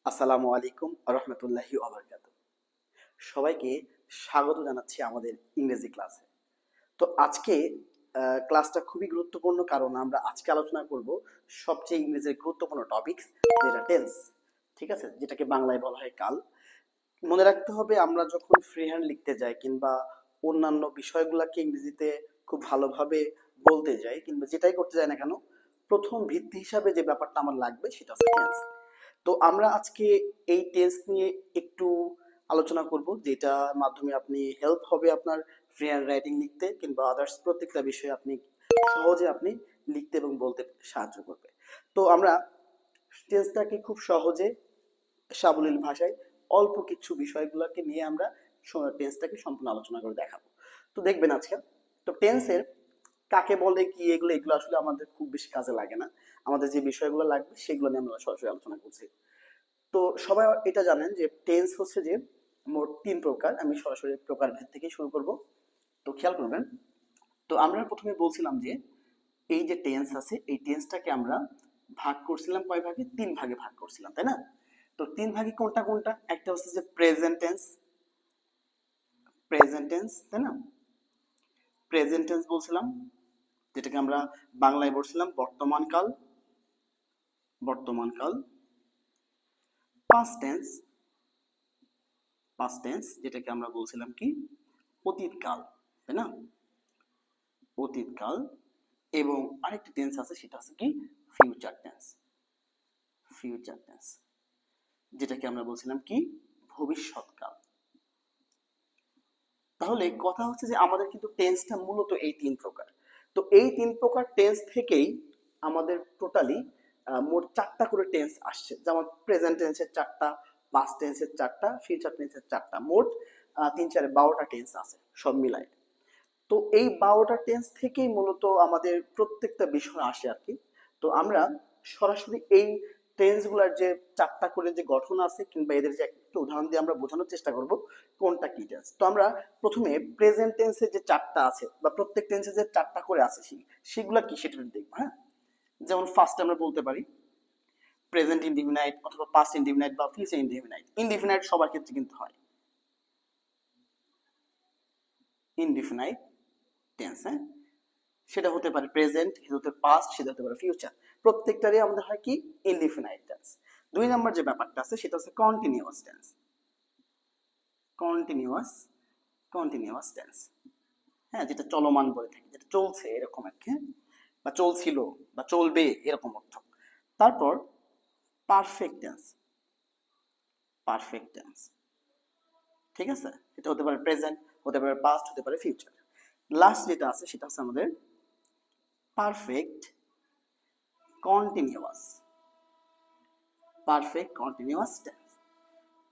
আসসালামু আলাইকুম রহমতুল্লাহি ওয়া বারাকাতুহু। সবাইকে স্বাগত জানাচ্ছি আমাদের ইংরেজি ক্লাসে। তো আজকে ক্লাসটা খুবই গুরুত্বপূর্ণ, কারণ আমরা আজকে আলোচনা করব সবচেয়ে ইংরেজির গুরুত্বপূর্ণ টপিকস, যেটা টেন্স। ঠিক আছে, যেটাকে বাংলায় বলা হয় কাল। মনে রাখতে হবে, আমরা যখন ফ্রি হ্যান্ড লিখতে যাই কিংবা অন্যান্য বিষয়গুলোকে ইংরেজিতে খুব ভালোভাবে বলতে যাই কিংবা যেটাই করতে যাই না কেন, প্রথম ভিত্তি হিসাবে যে ব্যাপারটা আমার লাগবে সেটা হচ্ছে টেন্স। তো আমরা আজকে এই টেন্স নিয়ে একটু আলোচনা করব, যেটার মাধ্যমে আপনি হেল্প হবে আপনার ফ্রি হ্যান্ড রাইটিং লিখতে কিংবা আদার্স প্রত্যেকটা বিষয়ে আপনি লিখতে এবং বলতে সাহায্য করবে। তো আমরা টেন্সটাকে খুব সহজে সাবলীল ভাষায় অল্প কিছু বিষয়গুলোকে নিয়ে আমরা টেন্সটাকে সম্পূর্ণ আলোচনা করে দেখাবো। তো দেখবেন আজকে, তো টেন্সের কাকে বলে কি, এগুলো এগুলো আসলে আমাদের খুব বেশি কাজে লাগে না। আমাদের যে বিষয়গুলো লাগবে সেগুলো নিয়ে আমরা সরাসরি আলোচনা করছি। তো সবাই এটা জানেন যে টেন্স হচ্ছে যে মোট 3 প্রকার। আমি সরাসরি প্রকারভেদ থেকেই শুরু করব। তো খেয়াল করবেন, তো আমরা প্রথমে বলছিলাম যে এই যে টেন্স আছে, এই টেন্সটাকে আমরা ভাগ করছিলাম কয় ভাগে? 3 ভাগে ভাগ করছিলাম, তাই না? তো 3 ভাগে কোনটা কোনটা? একটা হচ্ছে যে প্রেজেন্ট টেন্স, প্রেজেন্ট টেন্স, তাই না? প্রেজেন্ট টেন্স বলছিলাম, যেটাকে আমরা বাংলায় বলছিলাম বর্তমান কাল, বর্তমান কাল। পাস্ট টেন্স, পাস্ট টেন্স, যেটাকে আমরা বলছিলাম কি অতীত কাল, তাই না? অতীত কাল। এবং আরেকটি টেন্স আছে, সেটা হচ্ছে কি ফিউচার টেন্স, ফিউচার টেন্স, যেটাকে আমরা বলছিলাম কি ভবিষ্যৎকাল। তাহলে কথা হচ্ছে যে আমাদের কিন্তু টেন্সটা মূলত এই 3 প্রকার। তো এই 3 প্রকার টেন্স থেকেই আমাদের টোটালি মোট 4টা করে টেন্স আসছে, যেমন প্রেজেন্ট টেন্সের 4টা, পাস্ট টেন্সের 4টা, ফিউচার টেন্সের 4টা, মোট 3 4 12টা টেন্স আছে সব মিলায়। তো এই 12টা টেন্স থেকেই মূলত আমাদের প্রত্যেকটা বিষয় আসে আর কি। তো আমরা সরাসরি এই টেন্স গুলার যে 4টা করে যে গঠন আছে কিংবা এদের যে একটা উদাহরণ দিয়ে আমরা বোঝানোর চেষ্টা করব কোনটা কি টেন্স। তো আমরা প্রথমে প্রেজেন্ট টেন্সের যে 4টা আছে বা প্রত্যেক টেন্সে যে 4টা করে আছে সেগুলা কি সেটা দেখবো। হ্যাঁ, যেমন ফার্স্ট আমরা বলতে পারি প্রেজেন্ট ইনডিফিনাইট অথবা পাস্ট ইনডিফিনাইট বা ফিউচার ইনডিফিনাইট। ইনডিফিনাইট সবার ক্ষেত্রে কিন্তু হয় ইনডিফিনাইট টেন্স। হ্যাঁ, সেটা হতে পারে প্রেজেন্ট, সেটা হতে পাস্ট, সেটা হতে পারে ফিউচার। প্রত্যেকটারই আমাদের হয় কি ইনডিফিনাইট টেন্স। 2 নম্বর যে ব্যাপারটা আছে সেটা হচ্ছে continuous tense, continuous, continuous tense. হ্যাঁ, যেটা চলমান বলে থাকি, যেটা চলছে এরকম আর কি, বা চলছিল বা চলবে এরকম অর্থ। তারপর পারফেক্ট টেন্স, পারফেক্ট টেন্স, ঠিক আছে? এটা হতে পারে প্রেজেন্ট, হতে পারে পাস্ট, হতে পারে ফিউচার। লাস্ট যেটা আছে সেটা হচ্ছে আমাদের perfect continuous, perfect continuous tense.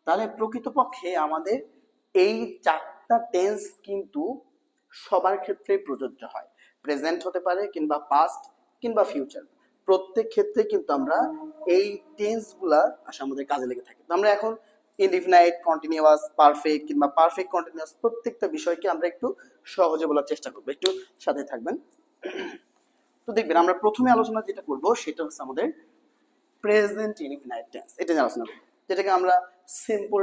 তাহলে প্রকৃতপক্ষে আমাদের এই 4টা টেন্স কিন্তু সবার ক্ষেত্রে প্রযোজ্য হয়। প্রেজেন্ট হতে পারে কিংবা পাস্ট কিংবা ফিউচার, প্রত্যেক ক্ষেত্রে কিন্তু আমরা এই টেন্সগুলা আসলে আমাদের কাজে লেগে থাকে। তো আমরা এখন ইনডিফিনাইট, কন্টিনিউয়াস, পারফেক্ট কিংবা পারফেক্ট কন্টিনিউয়াস প্রত্যেকটা বিষয়কে আমরা একটু সহজে বলার চেষ্টা করবো, একটু সাথে থাকবেন। তো দেখবেন আমরা প্রথমে আলোচনা যেটা করব সেটা হচ্ছে আমাদের প্রেজেন্ট ইনডিফিনাইট টেন্স। এটা নিয়ে আলোচনা করব, যেটাকে আমরা সিম্পল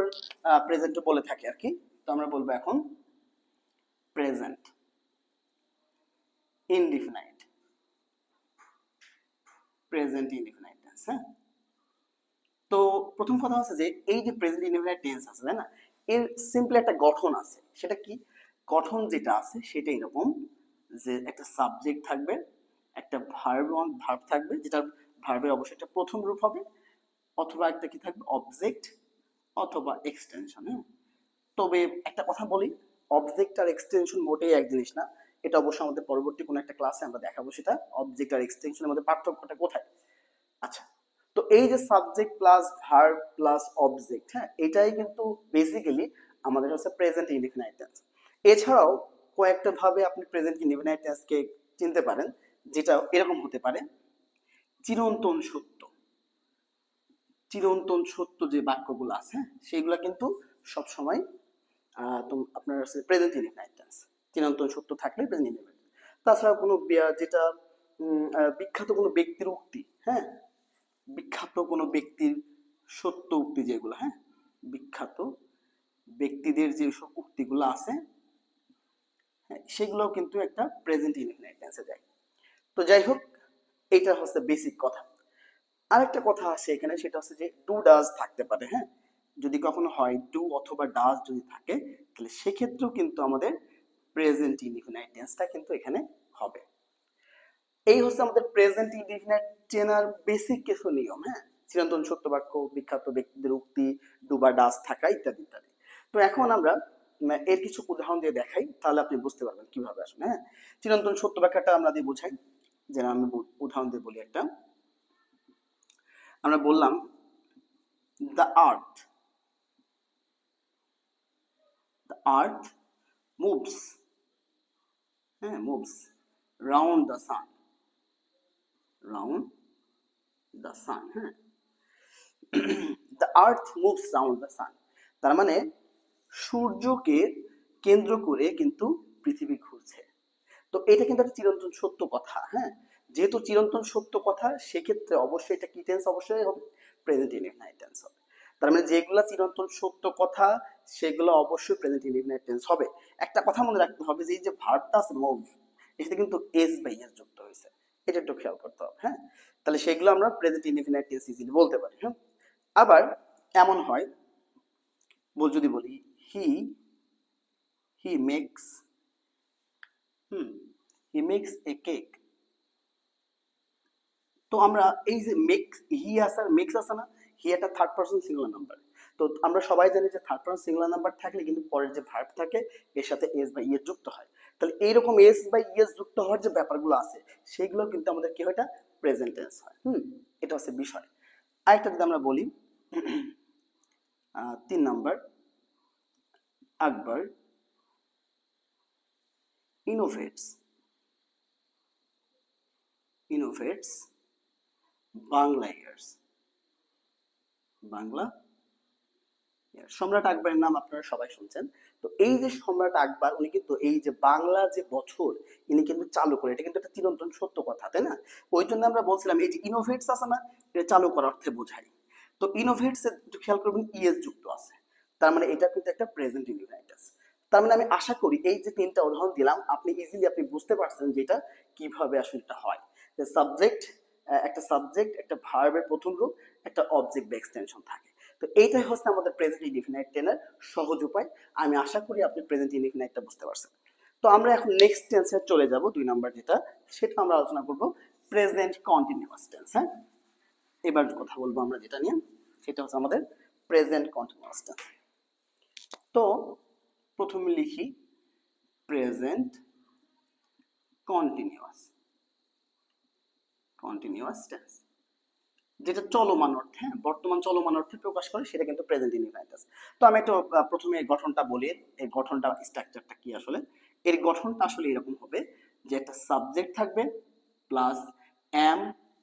প্রেজেন্ট বলে থাকি আর কি। তো আমরা বলবো এখন present indefinite, present indefinite tense. হ্যাঁ, তো প্রথম কথা হচ্ছে যে এই যে প্রেজেন্ট ইনডিফিনাইট টেন্স আছে, তাই না, এর সিম্পল একটা গঠন আছে। সেটা কি গঠন? যেটা আছে সেটা এরকম যে একটা সাবজেক্ট থাকবে, একটা ভার্ব থাকবে, যেটা ভার্বের অবশ্যই একটা প্রথম রূপ হবে, অথবা একটা কি থাকবে অবজেক্ট অথবা এক্সটেনশন। হ্যাঁ, তবে একটা কথা বলি, অবজেক্ট আর এক্সটেনশন মোটেই এক জিনিস না। এটা অবশ্য আমাদের পরবর্তী কোনো একটা ক্লাসে আমরা দেখাবো সেটা, অবজেক্ট আর এক্সটেনশনের মধ্যে পার্থক্যটা কোথায়। আচ্ছা, তো এই যে subject plus verb plus object, হ্যাঁ, এটাই কিন্তু বেসিক্যালি আমাদের হচ্ছে প্রেজেন্ট ইনডিফিনাইট টেন্স। এছাড়াও কয়েকটা ভাবে আপনি প্রেজেন্ট ইনডিফিনাইট টেন্সকে চিনতে পারেন, যেটা এরকম হতে পারে চিরন্তন সত্য, চিরন্তন সত্য যে বাক্যগুলো আছে সেইগুলা কিন্তু সব সময় আপনার প্রেজেন্ট ইনডিফিনাইট টেন্স। চিরন্তন সত্য থাকলে প্রেজেন্ট ইনডিফিনাইট। তাছাড়া কোনো যেটা বিখ্যাত কোনো ব্যক্তির উক্তি, হ্যাঁ, বিখ্যাত কোনো ব্যক্তির সত্য উক্তি যেগুলো, হ্যাঁ, বিখ্যাত ব্যক্তিদের যে সব উক্তিগুলো আছে, হ্যাঁ, সেগুলো কিন্তু একটা প্রেজেন্ট ইনডিফিনাইট টেন্সে যায়। তো যাই হোক, এটা হচ্ছে বেসিক কথা। আরেকটা কথা আছে এখানে, সেটা হচ্ছে যে ডু ডাজ থাকতে পারে, হ্যাঁ, যদি কখনো হয় ডু অথবা ডাজ যদি থাকে, তাহলে সেক্ষেত্রেও কিন্তু আমাদের প্রেজেন্ট ইনডিফিনাইট টেন্সটা কিন্তু এখানে হবে। এই হচ্ছে আমাদের প্রেজেন্ট ইনডিফিনাইট চেনার বেসিক কিছু নিয়ম, হ্যাঁ, চিরন্তন সত্য বাক্য, বিখ্যাত ব্যক্তিদের উক্তি, ডু বা ডাজ থাকা, ইত্যাদি ইত্যাদি। তো এখন আমরা এর কিছু উদাহরণ দিয়ে দেখাই, তাহলে আপনি বুঝতে পারবেন কিভাবে আসলে, হ্যাঁ। চিরন্তন সত্য বাক্যটা আমরা দিয়ে বোঝাই, যেন আমি উদাহরণ দিয়ে বলি একটা। আমরা বললাম the earth the earth moves, হ্যাঁ, moves round the sun, round the sun, হ্যাঁ, the earth moves round the sun, তার মানে সূর্যকে কেন্দ্র করে কিন্তু পৃথিবী ঘুরছে। তো এটা কিন্তু একটা চিরন্তন সত্য কথা, হ্যাঁ। যেহেতু চিরন্তন সত্য কথা, সেক্ষেত্রে অবশ্যই এটা কি টেন্স অবশ্যই হবে, প্রেজেন্ট ইনডিফিনাইট টেন্স হবে। তার মানে যেগুলা চিরন্তন সত্য কথা, সেগুলো অবশ্যই প্রেজেন্ট ইনডিফিনাইট টেন্স হবে। একটা কথা মনে রাখতে হবে যে এই যে ভার্বটা আছে মুভ, এটাতে কিন্তু এস বাই এস যুক্ত হয়েছে, এটা একটু খেয়াল করতে হবে, হ্যাঁ। তাহলে সেগুলো আমরা প্রেজেন্ট ইনডিফিনাইট টেন্স ইজিলি বলতে পারি, হ্যাঁ। আবার এমন হয়, যদি বলি he he makes, he makes a cake. তো আমরা এই যে মেক্স, হি আছে আর মেক্স আছে না, হি একটা থার্ড পারসন সিঙ্গুলার নাম্বার। তো আমরা সবাই জানি যে থার্ড পারসন সিঙ্গুলার নাম্বার থাকলে কিন্তু পরের যে ভার্ব থাকে এর সাথে এস বা ইএস যুক্ত হয়। তাহলে এইরকম এস বা ইএস যুক্ত হওয়ার যে ব্যাপারগুলো আছে, সেগুলো কিন্তু আমাদের কি হয়, এটা প্রেজেন্ট টেন্স হয়। এটা হচ্ছে বিষয়। আরেকটা যদি আমরা বলি 3 নাম্বার, আকবর ইনোভেটস বাংলা ইয়ার্স, বাংলা সম্রাট আকবরের নাম আপনারা সবাই শুনছেন। তো এই যে সম্রাট আকবর, উনি কিন্তু এই যে বাংলা যে বছর ইনি কিন্তু চালু করে, এটা কিন্তু একটা চিরন্তন সত্য কথা, তাই না? ওই জন্য আমরা বলছিলাম এই যে ইনোভেটস আছে না, এটা চালু করার অর্থে বোঝাই। তো ইনোভেটস এর একটু খেয়াল করবেন ইএস যুক্ত আছে, তার মানে এটা কিন্তু একটা প্রেজেন্ট ইনডিফিনাইট টেন্স। তার মানে আমি আশা করি এই যে 3টা উদাহরণ দিলাম, আপনি ইজিলি আপনি বুঝতে পারছেন যে এটা কিভাবে আসলে এটা হয়। যে সাবজেক্ট, একটা সাবজেক্ট, একটা ভার্বের প্রথম রূপ, একটা অবজেক্ট বা এক্সটেনশন থাকে। তো এইটাই হচ্ছে আমাদের প্রেজেন্ট ইনডিফিনাইট টেন্সের সহজ উপায়। আমি আশা করি আপনি প্রেজেন্ট ইনডিফিনাইটটা বুঝতে পারছেন। তো আমরা এখন নেক্সট টেন্সে চলে যাব, 2 নাম্বার যেটা, সেটা আমরা আলোচনা করব প্রেজেন্ট কন্টিনিউয়াস টেন্স, হ্যাঁ। এবার কথা বলবো আমরা যেটা নিয়ে, সেটা হচ্ছে আমাদের প্রেজেন্ট কন্টিনিউয়াস টেন্স। তো প্রথমে লিখি প্রেজেন্ট কন্টিনিউয়াস টেন্স, যেটা চলমান অর্থে, হ্যাঁ, বর্তমান চলমান অর্থে প্রকাশ করে, সেটা কিন্তু প্রেজেন্ট ইনডিফিনাইট টেন্স। তো আমি একটু প্রথমে গঠনটা বলি, এই গঠনটা স্ট্রাকচারটা কি আসলে। এর গঠনটা আসলে এরকম হবে যে একটা সাবজেক্ট থাকবে প্লাস এম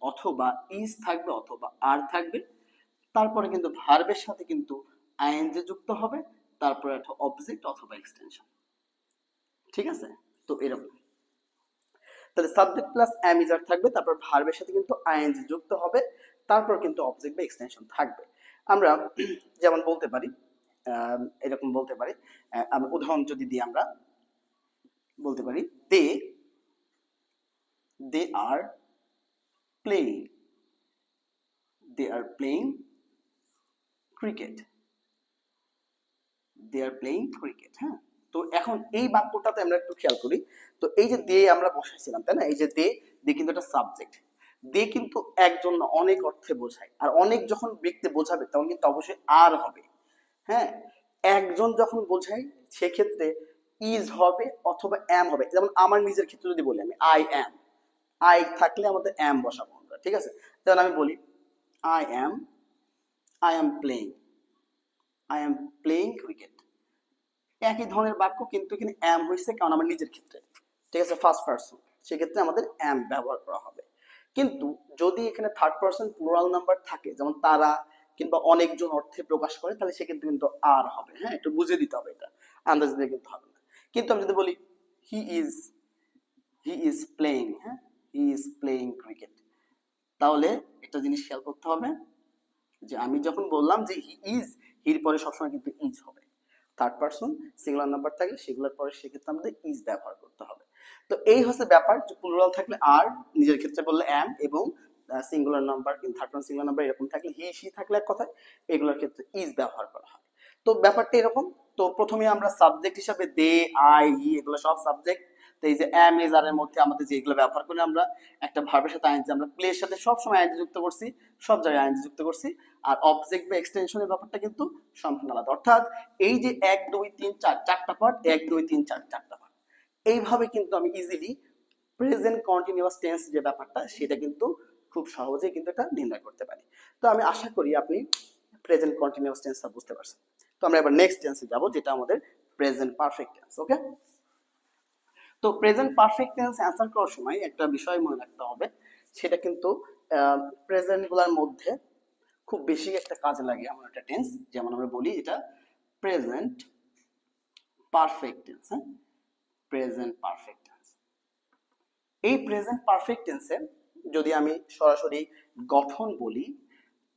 অথবা ইজ থাকবে অথবা আর থাকবে, তারপরে কিন্তু ভার্বের সাথে কিন্তু আইএনজি যুক্ত হবে, তারপরে একটা অবজেক্ট অথবা এক্সটেনশন, ঠিক আছে? তো এরকম, তাহলে সাবজেক্ট প্লাস এম ইজ আর থাকবে, তারপর ভার্বের সাথে কিন্তু আইএনজি যুক্ত হবে, তারপর কিন্তু অবজেক্ট বা এক্সটেনশন থাকবে। আমরা যেমন বলতে পারি, এরকম বলতে পারি, আমরা উদাহরণ যদি দিই, আমরা বলতে পারি দে দে আর প্লেইং ক্রিকেট, হ্যাঁ। তো এখন এই বাক্যটাতে আমরা একটু খেয়াল করি। তো এই যে দে আমরা বসাইছিলাম, তাই না, এই যে দে, দে কিন্তু একটা সাবজেক্ট। দে কিন্তু একজন না, অনেক অর্থে বোঝায়, আর অনেক যখন ব্যক্তি বোঝাবে তখন কিন্তু অবশ্যই আর হবে, হ্যাঁ। একজন যখন বোঝায় সেক্ষেত্রে ইজ হবে অথবা এম হবে। যেমন আমার নিজের ক্ষেত্রে যদি বলি, আমি আই থাকলে আমাদের এম বসাবো আমরা, ঠিক আছে। যেমন আমি বলি I am I am playing cricket, একই ধরনের বাক্য, কিন্তু এখানে এম হয়েছে কারণ আমার নিজের ক্ষেত্রে, ঠিক আছে, ফার্স্ট পারসন, সেক্ষেত্রে আমাদের এম ব্যবহার করা হবে। কিন্তু যদি এখানে থার্ড পারসন প্লুরাল নাম্বার থাকে, যেমন তারা কিংবা অনেকজন অর্থে প্রকাশ করে, তাহলে সেক্ষেত্রে কিন্তু আর হবে, হ্যাঁ, একটু বুঝে দিতে হবে, এটা আন্দাজ দিলে কিন্তু হবে না। কিন্তু আমি যদি বলি হি ইজ প্লেইং, হ্যাঁ, হি ইজ প্লেইং ক্রিকেট, তাহলে একটা জিনিস খেয়াল করতে হবে, যে আমি যখন বললাম যে হি ইজ, হির পরে সবসময় কিন্তু ইজ হবে। থার্ড পারসন সিঙ্গুলার নাম্বার থাকলে সেগুলোর পরে সেক্ষেত্রে আমাদের ইজ ব্যবহার করতে হবে। তো এই হচ্ছে ব্যাপার, যে প্লুরাল থাকলে আর, নিজের ক্ষেত্রে বললে অ্যাম, এবং সিঙ্গুলার নাম্বার কিন্তু থার্ড পারসন সিঙ্গুলার নাম্বার এরকম থাকলে হি সি থাকলে এক কথায় এগুলোর ক্ষেত্রে ইজ ব্যবহার করা হয়। তো ব্যাপারটা এরকম। তো প্রথমে আমরা সাবজেক্ট হিসাবে দে, আই, হি এগুলো সব সাবজেক্ট। তো এই যে এম এজ আর এর মধ্যে আমাদের যেগুলো ব্যবহার করে আমরা একটা ভার্বের সাথে আইএনজি, আমরা প্লের সাথে সব সময় আইএনজি যুক্ত করছি, সব জায়গায় আইএনজি যুক্ত করছি। আর অবজেক্ট বা এক্সটেনশনের ব্যাপারটা কিন্তু সম্পূর্ণ আলাদা। অর্থাৎ এই যে 1 2 3 4 চারটা পার্ট, 1 2 3 4 চারটা পার্ট, এইভাবে কিন্তু আমি ইজিলি প্রেজেন্ট কন্টিনিউয়াস টেন্স যে ব্যাপারটা সেটা কিন্তু খুব সহজেই কিন্তু এটা নির্ণয় করতে পারি। তো আমি আশা করি আপনি প্রেজেন্ট কন্টিনিউয়াস টেন্সটা বুঝতে পারছেন। তো আমরা এবার নেক্সট টেন্সে যাব, যেটা আমাদের প্রেজেন্ট পারফেক্ট টেন্স। ওকে, তো প্রেজেন্ট পারফেক্ট টেন্স অ্যান্সার করার সময় একটা বিষয় মনে রাখতে হবে, সেটা কিন্তু প্রেজেন্ট গুলার মধ্যে খুব বেশি একটা কাজে লাগে এমন একটা টেন্স। যেমন আমরা বলি এটা প্রেজেন্ট পারফেক্ট টেন্স। হ্যাঁ, প্রেজেন্ট পারফেক্ট টেন্স। এই প্রেজেন্ট পারফেক্ট টেন্সে যদি আমি সরাসরি গঠন বলি,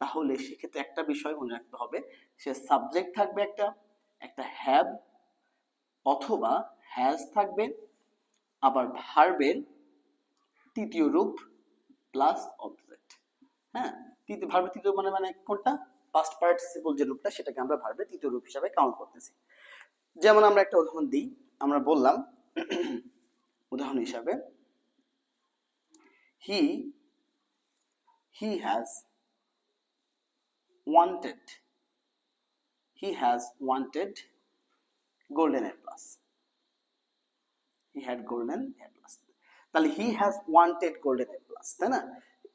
তাহলে সেক্ষেত্রে একটা বিষয় মনে রাখতে হবে, সে সাবজেক্ট থাকবে একটা, একটা হ্যাভ অথবা হ্যাজ থাকবে, আবার ভার্বের তৃতীয় রূপ প্লাস অবজেক্ট। হ্যাঁ, তৃতীয় ভার্বের তৃতীয় মানে মানে কোনটা, পাস্ট পার্টিসিপল যে রূপটা, সেটাকে আমরা ভার্বের তৃতীয় রূপ হিসাবে কাউন্ট করতেছি। যেমন আমরা একটা উদাহরণ দিই, আমরা বললাম উদাহরণ হিসাবে he he has wanted, he has wanted golden A plus, he had golden A plus. তাহলে he has wanted golden A plus, তাই না?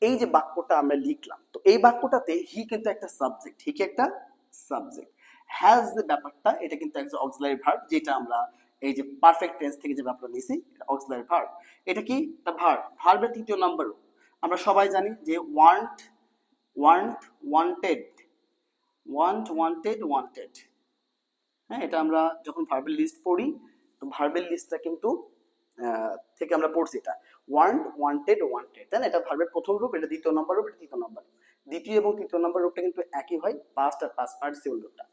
এই যে বাক্যটা আমরা লিখলাম, তো এই বাক্যটাতে হি কিন্তু একটা সাবজেক্ট, হি কি একটা সাবজেক্ট, হ্যাজ যে ব্যাপারটা এটা কিন্তু একটা অক্সিলারি ভার্ব, যেটা আমরা এই যে পারফেক্ট টেন্স থেকে যে ব্যাপারটা নিয়েছি এটা অক্সিলারি ভার্ব। এটা কি একটা ভার্ব, ভার্বের তৃতীয় নাম্বার। আমরা সবাই জানি যে want, want, wanted, want, wanted, wanted. হ্যাঁ, এটা আমরা যখন ভার্বের লিস্ট পড়ি, তো ভার্বের লিস্টটা কিন্তু থেকে আমরা পড়ছি এটা ওয়ান্ট, ওয়ান্টেড, ওয়ান্টেড, তাই না? এটা ভার্বের প্রথম রূপ, এটা দ্বিতীয় নম্বর রূপ, এটা তৃতীয় নম্বর রূপ। দ্বিতীয় এবং তৃতীয় নম্বর রূপটা কিন্তু একই হয়, পাস্ট আর পাস্ট পার্টিসিপল রূপটা।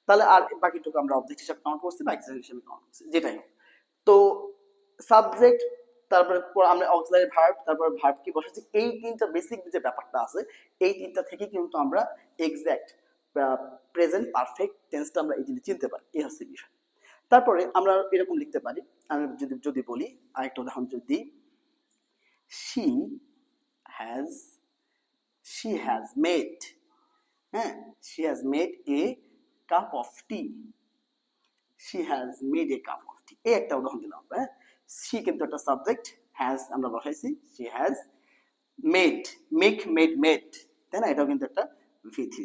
তাহলে আর বাকিটুকু আমরা অবজেক্ট হিসেবে কাউন্ট করছি বা এক্সাম্পল হিসেবে কাউন্ট করছি, যেটাই হোক। তো সাবজেক্ট, তারপরে আমরা অক্সিলারি ভার্ব, তারপর ভার্ব কি বসাচ্ছি, এই তিনটা বেসিক যে ব্যাপারটা আছে, এই তিনটা থেকে কিন্তু আমরা এক্সাক্ট প্রেজেন্ট পারফেক্ট টেন্সটা আমরা ইজিলি চিনতে পারি। এই হচ্ছে বিষয়। তারপরে আমরা এরকম লিখতে পারি, আমি যদি যদি বলি আরেকটা উদাহরণ যদি দিই, she has she has made, হ্যাঁ, she has made a cup of tea, she has made a cup of tea, এই একটা উদাহরণ দিলাম আমরা। হ্যাঁ, she কিন্তু একটা সাবজেক্ট, has আমরা বসাইছি, she has made, make, made, made, তাই না? এটাও কিন্তু একটা V3,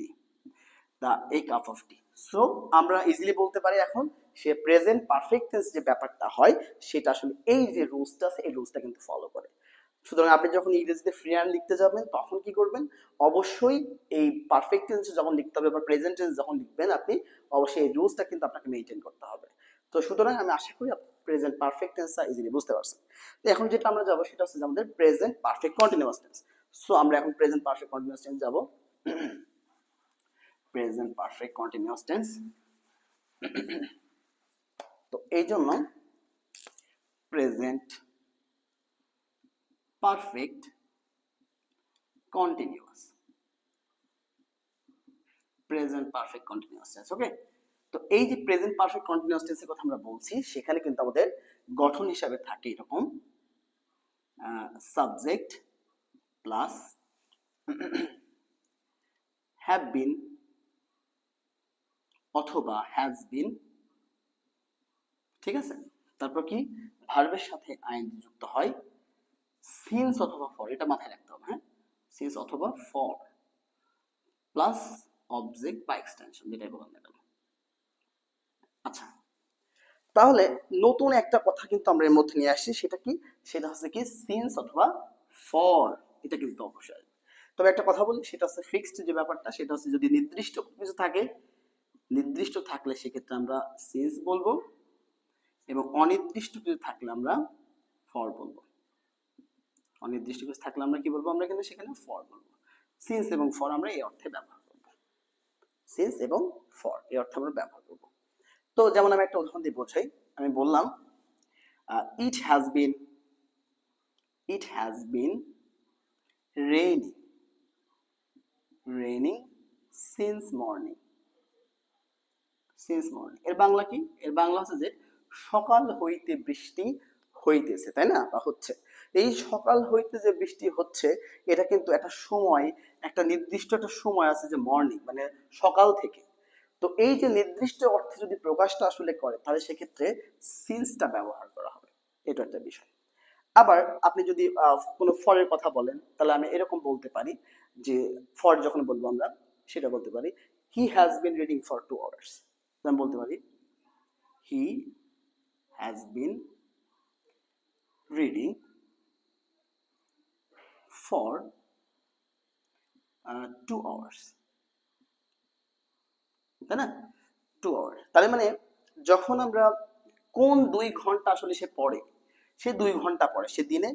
the a cup of tea. So আমরা ইজিলি বলতে পারি এখন সে প্রেজেন্ট পারফেক্ট টেন্স যে ব্যাপারটা হয়, সেটা আসলে এই যে রুলসটা আছে এই রুলসটা কিন্তু ফলো করে। সুতরাং আপনি যখন ইংরেজিতে ফ্রি হ্যান্ড লিখতে যাবেন তখন কি করবেন, অবশ্যই এই পারফেক্ট টেন্স যখন লিখতে হবে বা প্রেজেন্ট টেন্স যখন লিখবেন আপনি, অবশ্যই এই রুলসটা কিন্তু আপনাকে মেইনটেইন করতে হবে। তো সুতরাং আমি আশা করি আপনি প্রেজেন্ট পারফেক্ট টেন্সটা ইজিলি বুঝতে পারছেন। তো এখন যেটা আমরা যাবো সেটা হচ্ছে আমাদের present perfect continuous tense. So আমরা এখন প্রেজেন্ট পারফেক্ট কন্টিনিউয়াস টেন্স যাব। Present perfect continuous tense. তো এই জন্য present perfect continuous, present perfect continuous tense. Okay, তো এই যে প্রেজেন্ট পারফেক্ট কন্টিনিউয়াস টেন্সের কথা আমরা বলছি, সেখানে কিন্তু আমাদের গঠন হিসাবে থাকে এরকম সাবজেক্ট প্লাস হ্যাভ বিন অথবা হ্যাজ বিন, ঠিক আছে? তারপর কি ভার্বের সাথে আইএনজি যুক্ত হয়, সিন্স অথবা ফর, এটা মাথায় রাখতে হবে। হ্যাঁ, সিন্স অথবা ফর প্লাস অবজেক্ট বা এক্সটেনশন, যেটাই বলেন না কেন। আচ্ছা, তাহলে নতুন একটা কথা কিন্তু আমরা এর মধ্যে নিয়ে আসছি, সেটা কি, সেটা হচ্ছে কি সিন্স অথবা ফর, এটা কিন্তু অবশ্যই আসবে। তবে একটা কথা বলি, সেটা হচ্ছে ফিক্সড যে ব্যাপারটা, সেটা হচ্ছে যদি নির্দিষ্ট কিছু থাকে, নির্দিষ্ট থাকলে সেক্ষেত্রে আমরা সিন্স বলবো, এবং অনির্দিষ্ট কিছু থাকলে আমরা ফর বলবো। অনির্দিষ্ট কিছু থাকলে আমরা কি বলবো, আমরা কিন্তু সেখানে ফর বলবো। সিন্স এবং ফর আমরা এই অর্থে ব্যবহার করবো। সিন্স এবং ফর এই অর্থে আমরা ব্যবহার করব। তো যেমন আমি একটা উদাহরণ দিয়ে বোঝাই, আমি বললাম it has been raining raining since morning এর বাংলা কি? এর বাংলা হচ্ছে যে সকাল হইতে বৃষ্টি হইতেছে, তাই না, বা হচ্ছে। এই সকাল হইতে যে বৃষ্টি হচ্ছে, এটা কিন্তু একটা সময়, একটা নির্দিষ্ট একটা সময় আছে যে মর্নিং মানে সকাল থেকে। তো এই যে নির্দিষ্ট অর্থে যদি প্রকাশটা আসলে করে, তাহলে সেক্ষেত্রে সিন্সটা ব্যবহার করা হবে। এটা একটা বিষয়। আবার আপনি যদি কোনো ফরের কথা বলেন, তাহলে আমি এরকম বলতে পারি যে ফর যখন বলবো আমরা, সেটা বলতে পারি he has been reading for 2 hours। আমি বলতে পারি he has been reading for 2 hours, তাই না? 2 hours, তাহলে মানে যখন আমরা কোন 2 ঘন্টা আসলে সে পড়ে, সে 2 ঘন্টা পড়ে, সে দিনে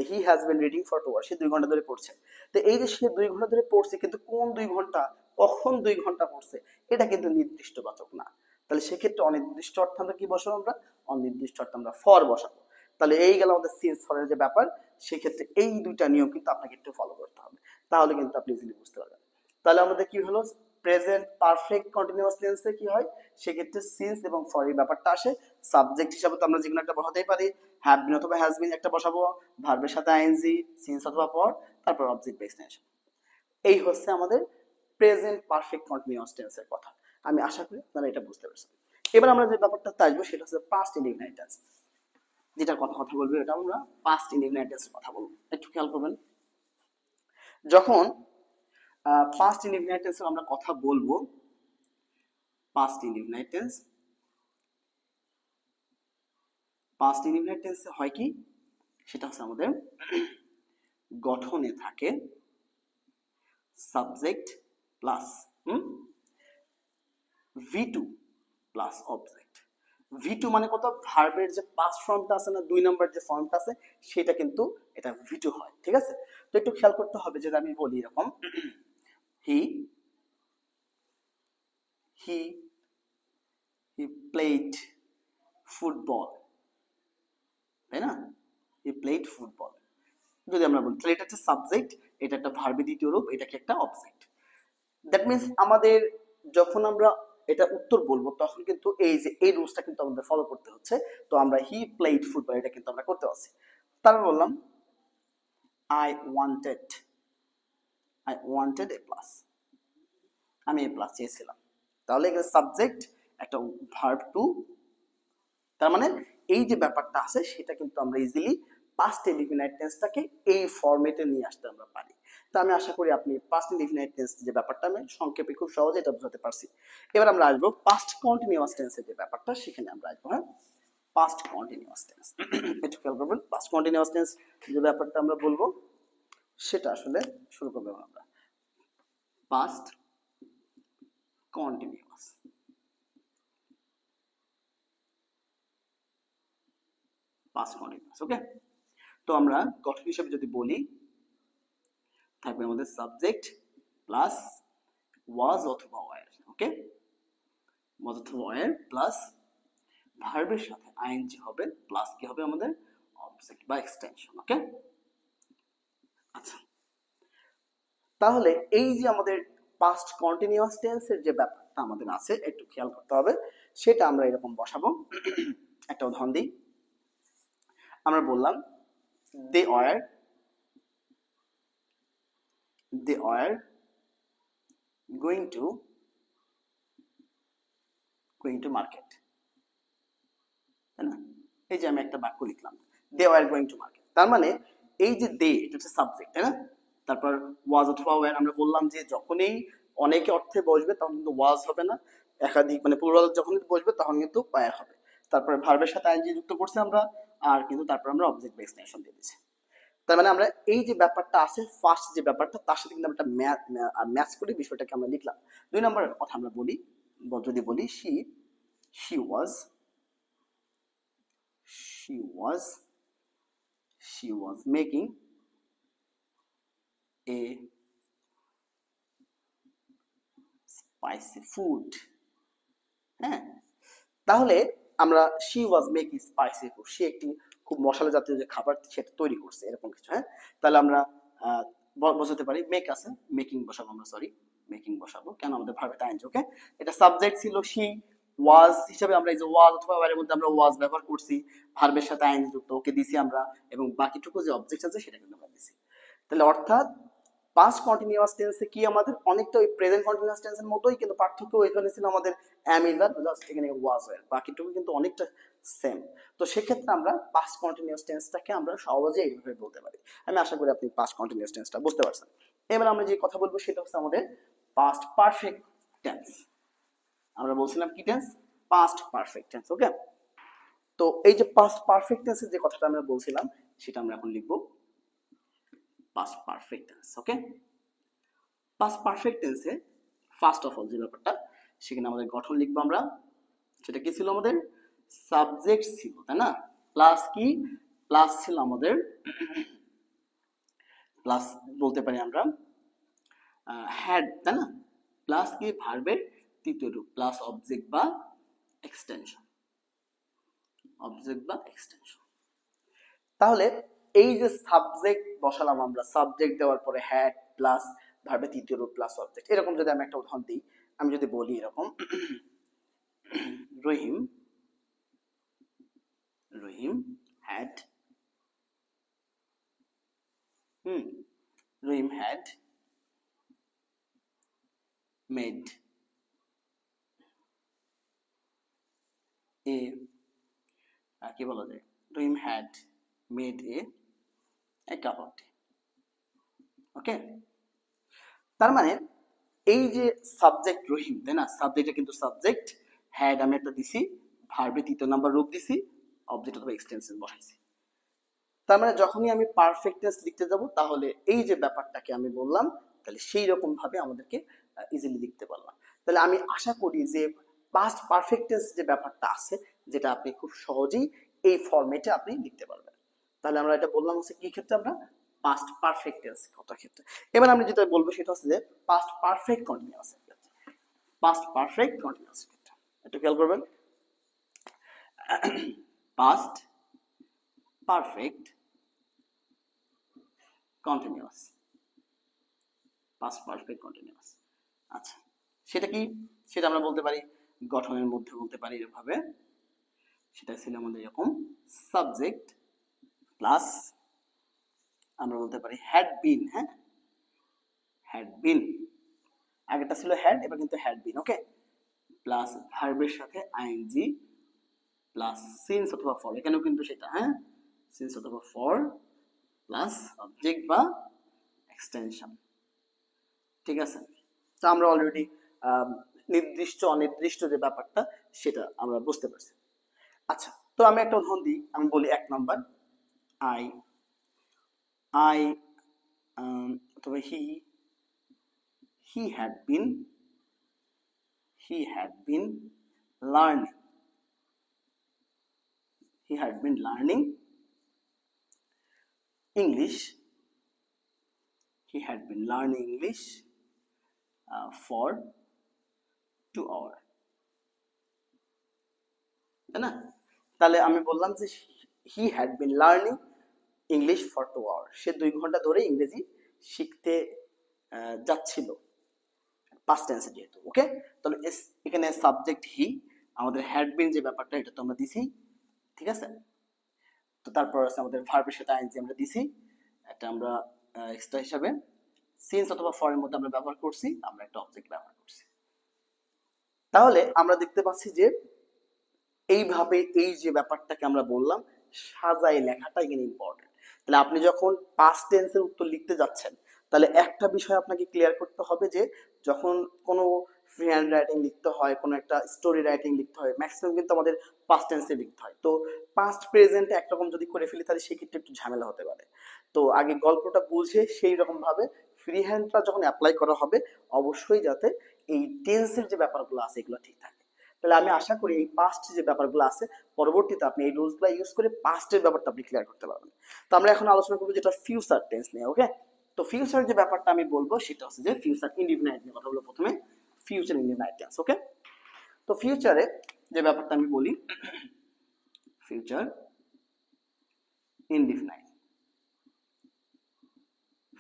he has been reading for 2 hours, সে 2 ঘন্টা ধরে পড়ছে। তো এই যে সে 2 ঘন্টা ধরে পড়ছে, কিন্তু কোন 2 ঘন্টা, কখন 2 ঘন্টা পড়ছে, এটা কিন্তু নির্দিষ্ট বাচক না। তাহলে সেক্ষেত্রে অনির্দিষ্ট অর্থে আমরা কি বসাবো? আমরা অনির্দিষ্ট অর্থে আমরা ফর বসাবো। তাহলে এই গেল আমাদের সিন্স ফরের যে ব্যাপার। সেক্ষেত্রে এই দুইটা নিয়ম কিন্তু আপনাকে একটু ফলো করতে হবে, তাহলে কিন্তু আপনি ইজিলি বুঝতে পারবেন। তাহলে আমাদের কি হলো, প্রেজেন্ট পারফেক্ট কন্টিনিউয়াস টেন্সে কি হয়, সেক্ষেত্রে সিন্স এবং ফর এই ব্যাপারটা আসে। সাবজেক্ট হিসাবে তো আমরা যেকোনো একটা বসাতেই পারি, হ্যাভ বিন অথবা হ্যাজ বিন একটা বসাবো, ভার্বের সাথে আইএনজি, সিন্স অথবা ফর, তারপর অবজেক্ট বেসড নেশন। এই হচ্ছে আমাদের প্রেজেন্ট পারফেক্ট কন্টিনিউয়াস টেন্সের কথা। আমি আশা করি আপনারা এটা বুঝতে পারছেন। এবার আমরা যে ব্যাপারটাতে আসবো সেটা হচ্ছে পাস্ট ইনডিফিনিট টেন্স। যেটার কথা বলবো, এটা আমরা পাস্ট ইনডিফিনিট টেন্সের কথা বলবো। একটু খেয়াল করবেন, যখন পাস্ট ইনডিফিনিট টেন্সের আমরা কথা বলবো, past indefinite tense, past indefinite টেন্সে হয় কি, সেটা হচ্ছে আমাদের গঠনে থাকে subject plus V2 plus object. V2 মানে কত, ভার্বের যে পাস্ট ফর্মটা আছে না, 2 নম্বর যে ফর্মটা আছে, সেটা কিন্তু এটা V2 হয়, ঠিক আছে? তো একটু খেয়াল করতে হবে, যেটা আমি বলি এরকম, হি হি হি প্লেড ফুটবল, তাই না? He played football. যদি আমরা বলি, তাহলে এটা হচ্ছে সাবজেক্ট, এটা একটা ভার্বের দ্বিতীয় রূপ, এটা কি একটা অবজেক্ট। দ্যাট মিনস আমাদের যখন আমরা এটা উত্তর বলবো, তখন কিন্তু এই যে এই রুলসটা কিন্তু আমাদের ফলো করতে হচ্ছে। তো আমরা হি প্লেড ফুটবল, এটা কিন্তু আমরা করতে পারছি। তারপর বললাম আই ওয়ান্টেড এ প্লাস, আমি এ প্লাস চেয়েছিলাম। তাহলে এখানে সাবজেক্ট, একটা ভার্ব টু, তার মানে এই যে ব্যাপারটা আছে, সেটা কিন্তু আমরা ইজিলি পাস্ট ইনডিফিনাইট টেন্সটাকে এই ফরম্যাটে নিয়ে আসতে আমরা পারি। তো আমি আশা করি আপনি পাস্ট ইনডিফিনাইট টেন্স যে ব্যাপারটা, আমি সংক্ষেপে খুব সহজে এটা বোঝাতে পারছি। এবার আমরা আসবো পাস্ট কন্টিনিউয়াস টেন্সের যে ব্যাপারটা, সেখানে আমরা আসবো। হ্যাঁ, পাস্ট কন্টিনিউয়াস টেন্স, একটু খেয়াল করবেন। পাস্ট কন্টিনিউয়াস টেন্স যে ব্যাপারটা আমরা বলবো, সেটা আসলে শুরু করবো আমরা পাস্ট কন্টিনিউয়াস। পাস্ট কন্টিনিউয়াস, ওকে। তো আমরা গঠন হিসেবে যদি বলি, থাকবে আমাদের সাবজেক্ট প্লাস ওয়াজ অথবা ওয়ার, ওকে, ওয়াজ অথবা ওয়ার প্লাস ভার্বের সাথে আইএনজি হবে, প্লাস কি হবে আমাদের অবজেক্ট বা এক্সটেনশন, ওকে। আচ্ছা, তাহলে এই যে আমাদের পাস্ট কন্টিনিউয়াস টেন্সের যে ব্যাপারটা আমাদের আছে, একটু খেয়াল করতে হবে। সেটা আমরা এরকম বসাবো। একটা উদাহরণ দিই, আমরা বললাম they were going to market, তাই না? এই যে আমি একটা বাক্য লিখলাম, they were going to market, তার মানে এই যে দে, এটা হচ্ছে সাবজেক্ট, তাই না? তারপর ওয়াজ অথবা ওয়ার, আমরা বললাম যে যখনই অনেকে অর্থে বসবে, তখন কিন্তু ওয়াজ হবে না, একাধিক মানে প্লুরাল যখন বসবে, তখন কিন্তু ওয়ার হবে। তারপরে ভার্বের সাথে আইএনজি যুক্ত করছি আমরা, আর কিন্তু তারপর আমরা অবজেক্ট বেসড নেশন দিয়ে দিচ্ছি। তার মানে আমরা এই যে ব্যাপারটা আছে, ফার্স্ট যে ব্যাপারটা, তার সাথে কিন্তু আমরা ম্যাচ করে বিষয়টাকে আমরা লিখলাম। 2 নম্বরের কথা আমরা বলি, যদি বলি she was she was making a spicy food. হ্যাঁ, তাহলে আমরা she was making spicy food, সে একটি খুব মশলা জাতীয় যে খাবার সেটা তৈরি করছে, এরকম কিছু। হ্যাঁ, তাহলে আমরা বোঝাতে পারি মেক আছে, মেকিং বসাবো আমরা, সরি মেকিং বসাবো কেন, আমাদের ভার্বে টাইম। ওকে, এটা সাবজেক্ট ছিল শি, ওয়াজ হিসাবে আমরা এই যে ওয়াজ অথবা এর মধ্যে আমরা ওয়াজ ব্যবহার করছি, ভার্বের সাথে আইন যুক্ত, ওকে দিছি আমরা, এবং বাকিটুকু যে অবজেক্ট আছে সেটা কিন্তু আমরা দিছি। তাহলে অর্থাৎ পাস্ট কন্টিনিউয়াস টেন্সে কি আমাদের অনেকটা ওই প্রেজেন্ট কন্টিনিউয়াস টেন্সের মতোই, কিন্তু পার্থক্য এখানে ছিল আমাদের am is are, জাস্ট এখানে was were, বাকিটুকু কিন্তু অনেকটা সেম। তো সেক্ষেত্রে আমরা পাস্ট কন্টিনিউয়াস টেন্সটাকে আমরা সহজেই এইভাবে বলতে পারি। আমি আশা করি আপনি পাস্ট কন্টিনিউয়াস টেন্সটা বুঝতে পারছেন। এবার আমরা যে কথা বলবো সেটা হচ্ছে আমাদের পাস্ট পারফেক্ট টেন্স। আমরা বলছিলাম কি tense? Past perfect tense. Okay, তো এই যে পাস্ট পারফেক্ট টেন্সের যে কথাটা আমরা বলছিলাম সেটা আমরা এখন লিখবো past perfect tense। Okay, past perfect tense A first of all যে ব্যাপারটা, সেখানে আমাদের গঠন লিখবো আমরা, সেটা কি ছিল আমাদের? সাবজেক্ট ছিল, তাই না? প্লাস কি? প্লাস ছিল আমাদের, প্লাস বলতে পারি আমরা হ্যাড, তাই না? প্লাস কি? ভার্বের তৃতীয় রূপ, প্লাস অবজেক্ট বা এক্সটেনশন, অবজেক্ট বা এক্সটেনশন। তাহলে এই যে সাবজেক্ট বসালাম আমরা, সাবজেক্ট দেওয়ার পরে হ্যাড প্লাস ভার্বের তৃতীয় রূপ প্লাস অবজেক্ট, এরকম যদি আমি একটা উদাহরণ দিই, আমি যদি বলি এরকম Rahim, Rahim had, Rahim had made a, কি বলা যায়, Rahim had made a cup of tea. Okay, তার মানে এই যে সাবজেক্ট রহিম, তাই না? সাবজেক্টটা কিন্তু সাবজেক্ট, হ্যাড আমি একটা দিছি, ভার্বের তৃতীয় নাম্বার রূপ দিছি, অবজেক্ট অথবা এক্সটেনশন বসাইছি। তার মানে যখনই আমি পারফেক্টনেস লিখতে যাব, তাহলে এই যে ব্যাপারটাকে আমি বললাম, তাহলে সেই রকম ভাবে আমাদেরকে ইজিলি লিখতে পারলাম। তাহলে আমি আশা করি যে পাস্ট পারফেক্টনেস যে ব্যাপারটা আছে, যেটা আপনি খুব সহজেই এই ফরম্যাটে আপনি লিখতে পারবেন। তাহলে আমরা এটা বললাম হচ্ছে কি ক্ষেত্রে? আমরা পাস্ট পারফেক্ট টেন্স কথা ক্ষেত্রে। এবার আমরা যেটা বলবো সেটা হচ্ছে যে পাস্ট পারফেক্ট কন্টিনিউয়াস এর ক্ষেত্রে, পাস্ট পারফেক্ট কন্টিনিউয়াস এর ক্ষেত্রে একটু খেয়াল করবেন। Past perfect continuous, past perfect continuous. আচ্ছা, সেটা কি? সেটা আমরা বলতে পারি গঠনের মধ্যে বলতে পারি এভাবে, সেটা ছিল আমাদের এরকম সাবজেক্ট প্লাস আমরা বলতে পারি হ্যাড বিন। হ্যাঁ, হ্যাড বিন, আগেরটা ছিল হ্যাড, এবার কিন্তু হ্যাড বিন। ওকে, প্লাস ভার্বের সাথে আইএনজি প্লাস সিন্স অথবা ফর, এখানেও কিন্তু সেটা, হ্যাঁ, সিন্স অথবা ফর প্লাস অবজেক্ট বা এক্সটেনশন। ঠিক আছে, তো আমরা অলরেডি নির্দিষ্ট অনির্দিষ্ট যে ব্যাপারটা সেটা আমরা বুঝতে পারছি। আচ্ছা, তো আমি একটা উদাহরণ দিই, আমি বলি 1 নাম্বার, আই আই অথবা he had been learning, he had been learning English, he had been learning English for 2 hours, তাই না? তাহলে আমি বললাম যে he had been learning English for 2 hours, সে 2 ঘন্টা ধরে ইংরেজি শিখতে যাচ্ছিল, পাস্ট টেন্সে যেহেতু। ওকে, তাহলে এখানে সাবজেক্ট হি, আমাদের হ্যাড বিন যে ব্যাপারটা এটা তো আমরা দিছি, ঠিক আছে? তো তারপর আছে আমাদের ভার্বের সাথে আইএনজি আমরা দিছি, এটা আমরা এক্সট্রা হিসাবে সিন্স অথবা ফর এর মধ্যে আমরা ব্যবহার করছি, আমরা একটা অবজেক্ট ব্যবহার করছি। তাহলে আমরা দেখতে পাচ্ছি যে এইভাবে এই যে ব্যাপারটাকে আমরা বললাম সাজাই লেখাটা এখানে ইম্পর্টেন্ট। তাহলে আপনি যখন পাস্ট টেন্সের উত্তর লিখতে যাচ্ছেন, তাহলে একটা বিষয় আপনাকে ক্লিয়ার করতে হবে যে যখন কোনো ফ্রি হ্যান্ড রাইটিং লিখতে হয়, কোনো একটা স্টোরি রাইটিং লিখতে হয়, ম্যাক্সিমাম কিন্তু আমাদের পাস্ট টেন্সে লিখতে হয়। তো পাস্ট প্রেজেন্টে একরকম যদি করে ফেলি তাহলে সেক্ষেত্রে একটু ঝামেলা হতে পারে। তো আগে গল্পটা বুঝে সেই রকম ভাবে ফ্রি হ্যান্ডটা যখন অ্যাপ্লাই করা হবে, অবশ্যই যাতে এই টেন্সের যে ব্যাপারগুলো আছে এগুলো ঠিক থাকে। তাহলে আমি আশা করি এই পাস্ট যে ব্যাপারগুলো আছে পরবর্তীতে আপনি এই রুলসগুলো ইউজ করে পাস্টের ব্যাপারটা আপনি ক্লিয়ার করতে পারবেন। তো আমরা এখন আলোচনা করবো যেটা ফিউচার টেন্স নিয়ে। ওকে, তো ফিউচার যে ব্যাপারটা আমি বলবো সেটা হচ্ছে যে ফিউচার ইনডিফিনাইট নিয়ে কথা বলবো প্রথমে। Future indefinite tense. ওকে, তো ফিউচারে যে ব্যাপারটা আমি বলি, future indefinite,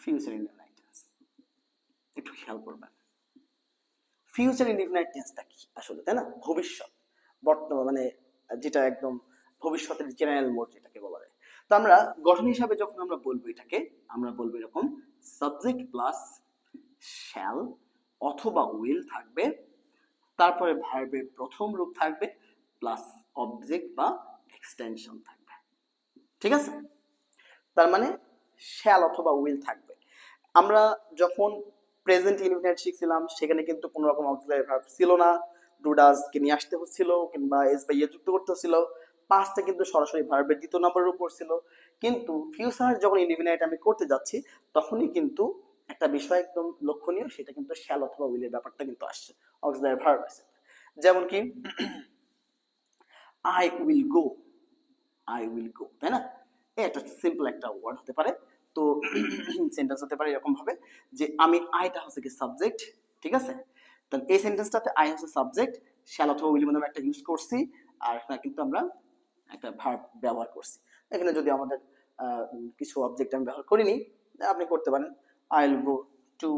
future indefinite tense একটু খেয়াল করবেন। ফিউচার ইনডিফিনাইট টেন্সটা কি আসলে, তাই না? ভবিষ্যৎ, বর্তমান, মানে যেটা একদম ভবিষ্যতের জেনারেল মোড যেটাকে বলা যায়। তো আমরা গঠন হিসাবে যখন আমরা বলবো এটাকে, আমরা বলবো এরকম সাবজেক্ট প্লাস শ্যাল অথবা উইল থাকবে, তারপরে ভার্বের প্রথম রূপ থাকবে প্লাস অবজেক্ট বা এক্সটেনশন থাকবে। ঠিক আছে, তার মানে শ্যাল অথবা উইল থাকবে। আমরা যখন প্রেজেন্ট ইনডিফিনাইট শিখছিলাম সেখানে কিন্তু কোনো রকম অক্সিলারি ভার্ব ছিল না, ডু ডাজ কে নিয়ে আসতে হচ্ছিল কিংবা এস বা ইয়ে যুক্ত করতে হচ্ছিল, পাস্টে কিন্তু সরাসরি ভার্বের দ্বিতীয় নম্বরের উপর ছিল। কিন্তু ফিউচার যখন ইনডিফিনাইট আমি করতে যাচ্ছি তখনই কিন্তু একটা বিষয় একদম লক্ষণীয়, সেটা কিন্তু শ্যাল অথবা উইলের ব্যাপারটা কিন্তু আসছে, অক্সিলারি ভার্ব আছে। যেমন কি I will go, I will go, তাই না? এটা সিম্পল একটা ওয়ার্ড হতে পারে। তো সেন্টেন্স হতে পারে এরকম ভাবে যে আমি, আইটা হচ্ছে কি সাবজেক্ট, ঠিক আছে? তাহলে এই সেন্টেন্সটাতে আই হচ্ছে সাবজেক্ট, শ্যাল অথবা উইল মধ্যে একটা ইউজ করছি, আর এখানে কিন্তু আমরা একটা ভার্ব ব্যবহার করছি। এখানে যদি আমাদের কিছু অবজেক্ট আমি ব্যবহার করিনি, আপনি করতে পারেন I will go to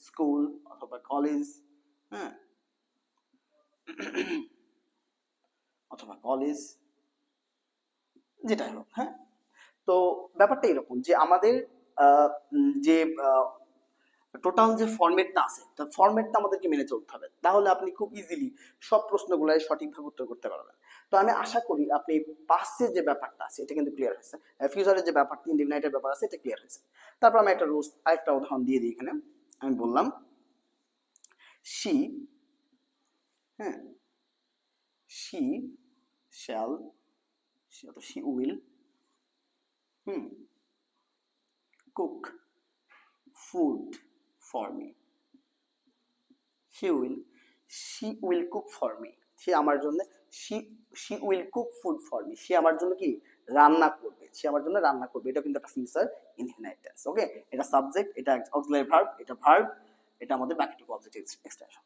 school অথবা কলেজ, হ্যাঁ, অথবা কলেজ, যেটাই হোক। হ্যাঁ, তো ব্যাপারটা এরকম যে আমাদের যে টোটাল যে ফরম্যাটটা আছে, তার ফরম্যাটটা আমাদেরকে মেনে চলতে হবে, তাহলে আপনি খুব ইজিলি সব প্রশ্নগুলাই সঠিকভাবে উত্তর করতে পারবেন। তো আমি আশা করি আপনি পাস্টের যে ব্যাপারটা আছে এটা কিন্তু ক্লিয়ার হয়েছে, ফিউচারের যে ব্যাপারটা ইনডিফিনাইটের ব্যাপার আছে এটা ক্লিয়ার হয়েছে। তারপর আমি একটা রোজ আরেকটা উদাহরণ দিয়ে দিই এখানে। আমি বললাম শি, হ্যাঁ, she shall, she will cook food for me, she will cook for me, সে আমার জন্য, she will cook food for me, সে আমার জন্য কি রান্না করবে, সে আমার জন্য রান্না করবে। এটা কিন্তু একটা ফিউচার ইনডিফিনাইট টেন্স। ওকে, এটা সাবজেক্ট, এটা অক্সিলারি ভার্ব, এটা ভার্ব, এটা আমাদের বাকিটুকু অবজেক্ট এক্সটেনশন।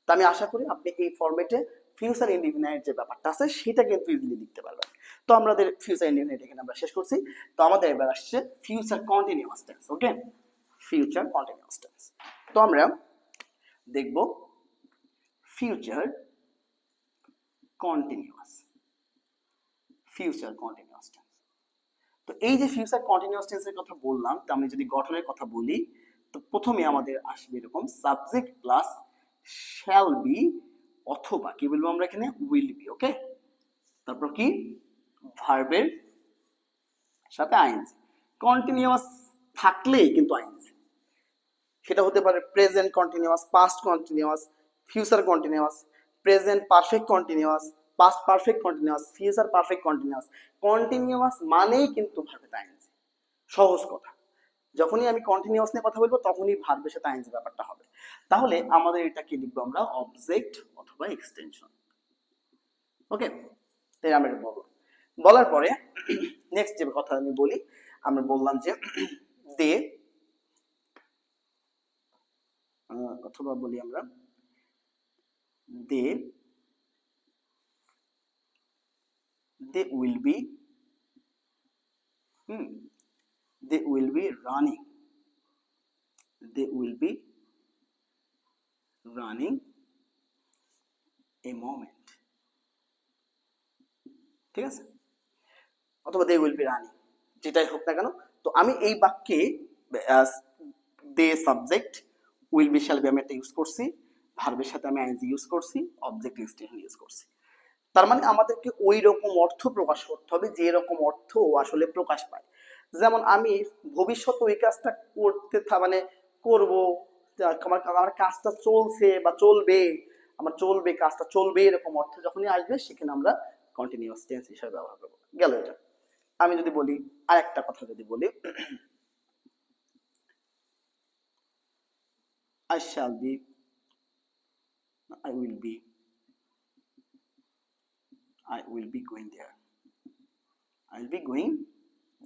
তো আমি আশা করি আপনি এই ফরম্যাটে ফিউচার ইনডিফিনাইট যে ব্যাপারটা আছে সেটা কিন্তু ইজিলি লিখতে পারবেন। তো আমাদের ফিউচার ইনডিফিনাইট এখানে আমরা শেষ করছি। তো আমাদের এবার আসছে ফিউচার কন্টিনিউয়াস টেন্স। ওকে, ফিউচার কন্টিনিউয়াস টেন্স। তো আমরা দেখব future continuous, future continuous tense. তো এই যে ফিউচার কন্টিনিউয়াস টেন্সের কথা বললাম, তো আমি যদি গঠনের কথা বলি, তো প্রথমে আমাদের আসবে এরকম সাবজেক্ট প্লাস শ্যাল বি অথবা কি বলবো আমরা এখানে উইল বি। ওকে, তারপর কি ভার্বের সাথে আইএনজি, কন্টিনিউয়াস থাকলেই কিন্তু আইএনজি, সেটা হতে পারে present continuous, past continuous, future continuous, present perfect continuous, past perfect continuous, future perfect continuous. Continuous মানেই কিন্তু ভার্বের আইএনজি, সহজ কথা। যখনই আমি কন্টিনিউয়াস নিয়ে কথা বলবো তখনই ভার্বের সাথে আইএনজি ব্যাপারটা হবে। তাহলে আমাদের এটা কি লিখবো আমরা, অবজেক্ট অথবা এক্সটেনশন। ওকে, তাই আমরা এটা বলবো। বলার পরে নেক্সট যে কথা আমি বলি, আমরা বললাম যে দে, অথবা বলি আমরা they will be they will be running, they will be running a moment, ঠিক আছে, অথবা they will be running, যেটাই হোক না কেন। তো আমি এই বাক্যে they subject, will be shall be আমি একটা ইউজ করছি, ভার্বের সাথে আমি আইএনজি ইউজ করছি, অবজেক্ট এক্সটেনশন ইউজ করছি। তার মানে আমাদেরকে ওই রকম অর্থ প্রকাশ করতে হবে যে রকম অর্থ আসলে প্রকাশ পায়। যেমন আমি ভবিষ্যতে ওই কাজটা করতে মানে করব, আমার কাজটা চলছে বা চলবে, আমার চলবে, কাজটা চলবে, এরকম অর্থ যখনই আসবে সেখানে আমরা কন্টিনিউয়াস টেন্স হিসেবে ব্যবহার করব। গেল এটা। আমি যদি বলি আরেকটা কথা যদি বলি, I shall be, I will be, I will be going there, I will be going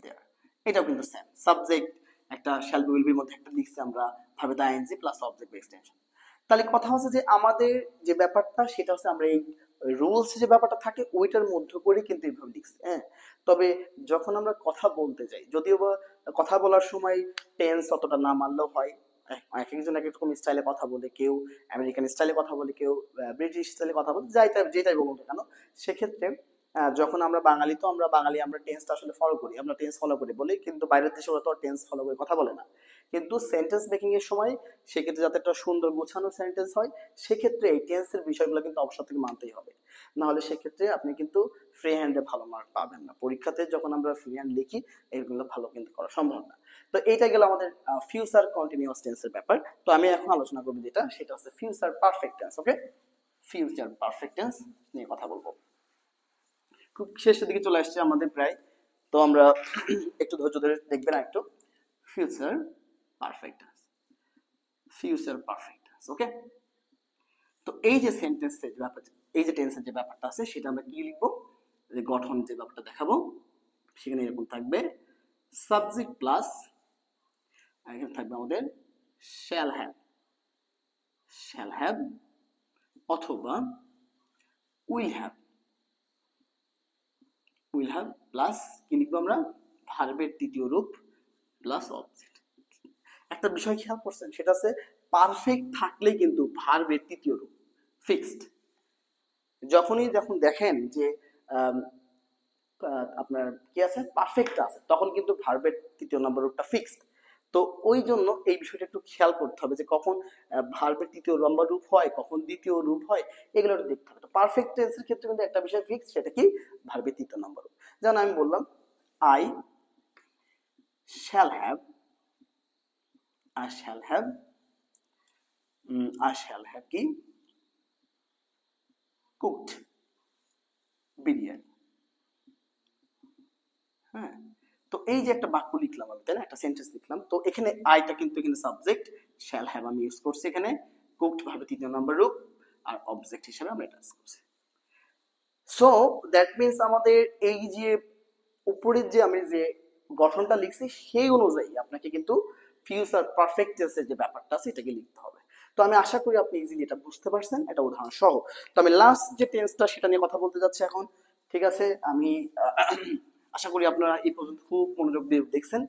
there, এটাও কিন্তু সেম সাবজেক্ট, একটা শ্যাল বি উইল বির মধ্যে একটা লিখছি আমরা ভাবে আইএনজি প্লাস অবজেক্ট এক্সটেনশন। তাহলে কথা হচ্ছে যে আমাদের যে ব্যাপারটা সেটা হচ্ছে আমরা এই রুলস যে ব্যাপারটা থাকে ওইটার মধ্যে করে কিন্তু এইভাবে লিখছি, হ্যাঁ। তবে যখন আমরা কথা বলতে যাই, যদিও বা কথা বলার সময় টেন্স অতটা না মানলেও হয়, এক একজন এক এক রকম স্টাইলে কথা বলে, কেউ আমেরিকান স্টাইলে কথা বলে, কেউ ব্রিটিশ স্টাইলে কথা বলে, যেটাই বলুন না কেন, সেক্ষেত্রে যখন আমরা বাঙালি, তো আমরা বাঙালি, আমরা টেন্সটা আসলে ফলো করি, আমরা টেন্স ফলো করি বলি, কিন্তু বাইরের দেশে ওরা তো টেন্স ফলো করে কথা বলে না। কিন্তু সেন্টেন্স মেকিং এর সময় সেক্ষেত্রে যাতে একটা সুন্দর গোছানো সেন্টেন্স হয়, সেক্ষেত্রে এই টেন্সের বিষয়গুলো কিন্তু অবশ্যই থেকে মানতেই হবে। না হলে সেক্ষেত্রে আপনি কিন্তু ফ্রি হ্যান্ডে ভালো মার্ক পাবেন না পরীক্ষাতে। যখন আমরা ফ্রি হ্যান্ড লিখি এগুলো ভালো কিন্তু করা সম্ভব না। তো এইটা গেল আমাদের ফিউচার কন্টিনিউয়াস টেন্সের ব্যাপার। তো আমি এখন আলোচনা করব যেটা, সেটা হচ্ছে ফিউচার পারফেক্ট টেন্স। ওকে, ফিউচার পারফেক্ট টেন্স নিয়ে কথা বলবো। খুব শেষের দিকে চলে আসছে আমাদের প্রায়, তো আমরা একটু ধৈর্য ধরে দেখবেন একটু। Future perfect tense, future perfect tense. Okay, তো এই যে সেন্টেন্সের ব্যাপার, এই যে টেন্সের যে ব্যাপারটা আছে সেটা আমরা কি লিখবো, যে গঠন যে ব্যাপারটা দেখাবো সেখানে এরকম থাকবে, সাবজেক্ট প্লাস এখানে থাকবে আমাদের শ্যাল হ্যাভ, শ্যাল হ্যাভ অথবা will have, will have plus কি লিখবো আমরা, ভার্বের তৃতীয় রূপ প্লাস অবজেক্ট। একটা বিষয় খেয়াল করছেন, সেটা হচ্ছে পারফেক্ট থাকলেই কিন্তু ভার্বের তৃতীয় রূপ ফিক্সড। যখন দেখেন যে আপনার কি আছে, পারফেক্ট আছে, তখন কিন্তু ভার্বের তৃতীয় নম্বর রূপটা ফিক্সড। তো ওই জন্য এই বিষয়টা একটু খেয়াল করতে হবে যে কখন ভার্বের তৃতীয় নম্বর রূপ হয়, কখন দ্বিতীয় রূপ হয়, এগুলো একটু দেখতে হবে। তো পারফেক্ট টেন্সের ক্ষেত্রে কিন্তু একটা বিষয় ফিক্সড, সেটা কি, ভার্বের তৃতীয় নম্বর রূপ। যেমন আমি বললাম I shall have, I shall have, I shall have কি, কুকড বিরিয়ানি। হ্যাঁ, তো এই যে একটা বাক্য লিখলাম আমি, তাই না, একটা সেন্টেন্স লিখলাম, তো এখানে আইটা কিন্তু এখানে সাবজেক্ট, শ্যাল হ্যাভ আমি ইউজ করছি এখানে, কুকড ভাবে তৃতীয় নম্বর রূপ, আর অবজেক্ট হিসেবে আমরা এটা ইউজ করছি। সো দ্যাট মিন্স আমাদের এই যে উপরের যে আমি যে গঠনটা লিখছি সেই অনুযায়ী আপনাকে কিন্তু ফিউচার পারফেক্ট টেন্সের যে ব্যাপারটা আছে এটাকে লিখতে হবে। তো আমি আশা করি আপনি ইজিলি এটা বুঝতে পারছেন, এটা উদাহরণ সহ। তো আমি লাস্ট যে টেন্সটা সেটা নিয়ে কথা বলতে যাচ্ছি এখন। ঠিক আছে, আমি আশা করি আপনারা এই পর্যন্ত খুব মনোযোগ দিয়ে দেখছেন।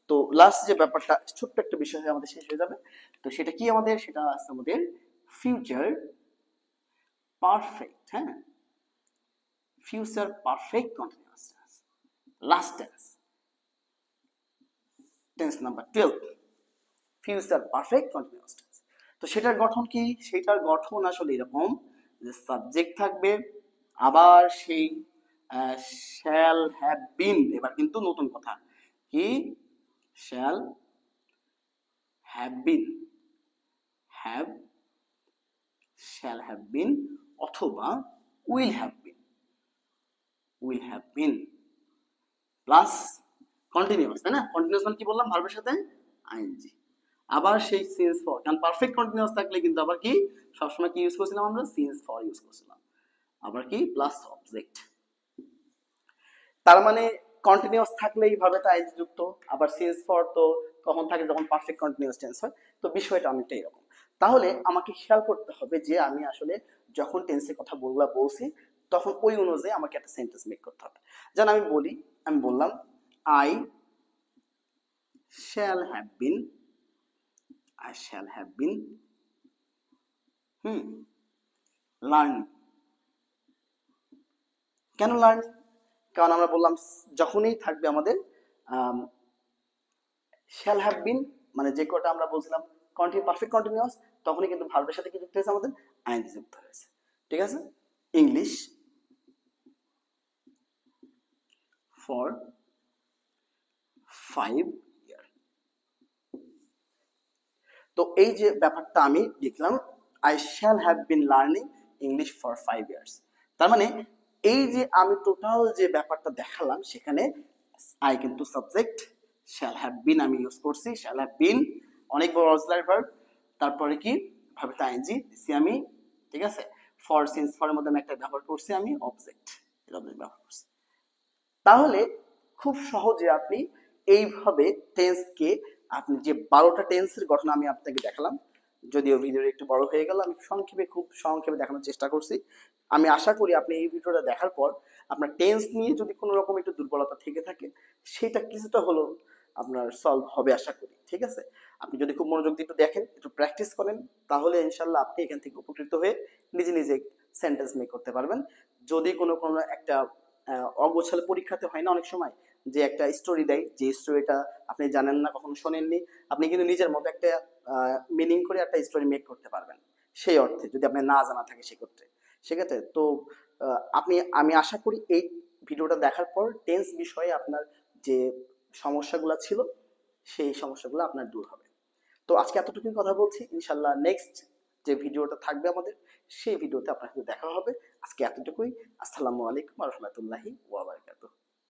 তো লাস্ট যে ব্যাপারটা, ছোট্ট একটা বিষয় হয়ে আমাদের শেষ হয়ে যাবে। তো সেটা কি আমাদের, সেটা আছে আমাদের ফিউচার পারফেক্ট, হ্যাঁ, future perfect continuous tense, last tense, tense number 12, future perfect continuous tense. তো সেটার গঠন কি, সেটার গঠন আসলে এরকম যে সাবজেক্ট থাকবে, আবার সেই শ্যাল হ্যাভ বিন, এবার কিন্তু নতুন কথা কি, shall have been, have, shall have been অথবা will have been, will have been plus continuous, তাই না, কন্টিনিউয়াস মানে কি বললাম, ভার্বের সাথে আইএনজি, আবার সেই সিন্স ফর, কারণ পারফেক্ট কন্টিনিউয়াস থাকলে কিন্তু আবার কি সবসময় কি ইউজ করছিলাম আমরা, সিন্স ফর ইউজ করছিলাম, আবার কি প্লাস অবজেক্ট। তার মানে কন্টিনিউয়াস থাকলেই ভার্বেটা আইএনজি যুক্ত, আবার সিন্স ফর তো তখন থাকে যখন পারফেক্ট কন্টিনিউয়াস টেন্স হয়। তো বিষয়টা অনেকটা এরকম। তাহলে আমাকে খেয়াল করতে হবে যে আমি আসলে যখন টেন্সের কথা বলছি তখন ওই অনুযায়ী আমাকে একটা সেন্টেন্স মেক করতে হবে। যেন আমি বলি, আমি বললাম I shall have bin, I shall have been learning. কেন লার্নিং? কারণ আমরা বললাম যখনই থাকবে আমাদের শ্যাল হ্যাভ বিন, মানে যে কটা আমরা বলছিলাম পারফেক্ট কন্টিনিউয়াস, তখনই কিন্তু ভার্বের সাথে কি যুক্ত হয়েছে, আমাদের আইএনজি যুক্ত হয়েছে। ঠিক আছে, ইংলিশ ফর 5 ইয়ার। তো এই যে ব্যাপারটা আমি লিখলাম, I shall have been learning English for 5 years. তার মানে এই যে আমি টোটাল যে ব্যাপারটা দেখালাম সেখানে আই কিন্তু সাবজেক্ট, শ্যাল হ্যাভ বিন আমি ইউজ করছি, শ্যাল হ্যাভ বিন অনেক বড় অক্সিলারি ভার্ব, তারপরে কি ভার্বটা আইএনজি দিছি আমি। ঠিক আছে, ফর সিন্স ফরের মধ্যে আমি একটা ব্যবহার করছি আমি অবজেক্ট, এটা অবজেক্ট ব্যবহার করছি। তাহলে খুব সহজে আপনি এইভাবে টেন্সকে, আপনি যে 12টা টেন্সের গঠন আমি আপনাকে দেখালাম, যদিও ভিডিওটা একটু বড় হয়ে গেল, আমি খুব সংক্ষেপে দেখানোর চেষ্টা করছি। আমি আশা করি আপনি এই ভিডিওটা দেখার পর আপনার টেন্স নিয়ে যদি কোনো রকম একটু দুর্বলতা থেকে থাকে, সেটা কিছুটা হলেও আপনার সলভ হবে আশা করি। ঠিক আছে? আপনি যদি খুব মনোযোগ দিয়ে একটু দেখেন, একটু প্র্যাকটিস করেন, তাহলে ইনশাল্লাহ আপনি এখান থেকে উপকৃত হয়ে নিজে নিজে সেন্টেন্স মেক করতে পারবেন। যদি কোনো কোনো একটা অগোছালো পরীক্ষাতে হয় না অনেক সময়, যে একটা স্টোরি দেয়, যে স্টোরিটা আপনি জানেন না, কখনো শোনেননি, আপনি কিন্তু নিজের মতো একটা মিনিং করে একটা স্টোরি মেক করতে পারবেন সেই অর্থে, যদি আপনার না জানা থাকে সেক্ষেত্রে। সেক্ষেত্রে তো আমি আশা করি এই ভিডিওটা দেখার পর টেন্স বিষয়ে আপনার যে সমস্যাগুলো ছিল সেই সমস্যাগুলো আপনার দূর হবে। তো আজকে এতটুকুই কথা বলছি, ইনশাল্লাহ নেক্সট যে ভিডিওটা থাকবে আমাদের, সেই ভিডিওতে আপনার সাথে দেখা হবে। আজকে এতটুকুই। আসসালামু আলাইকুম ওয়া রাহমাতুল্লাহি ওয়া বারাকাতুহু।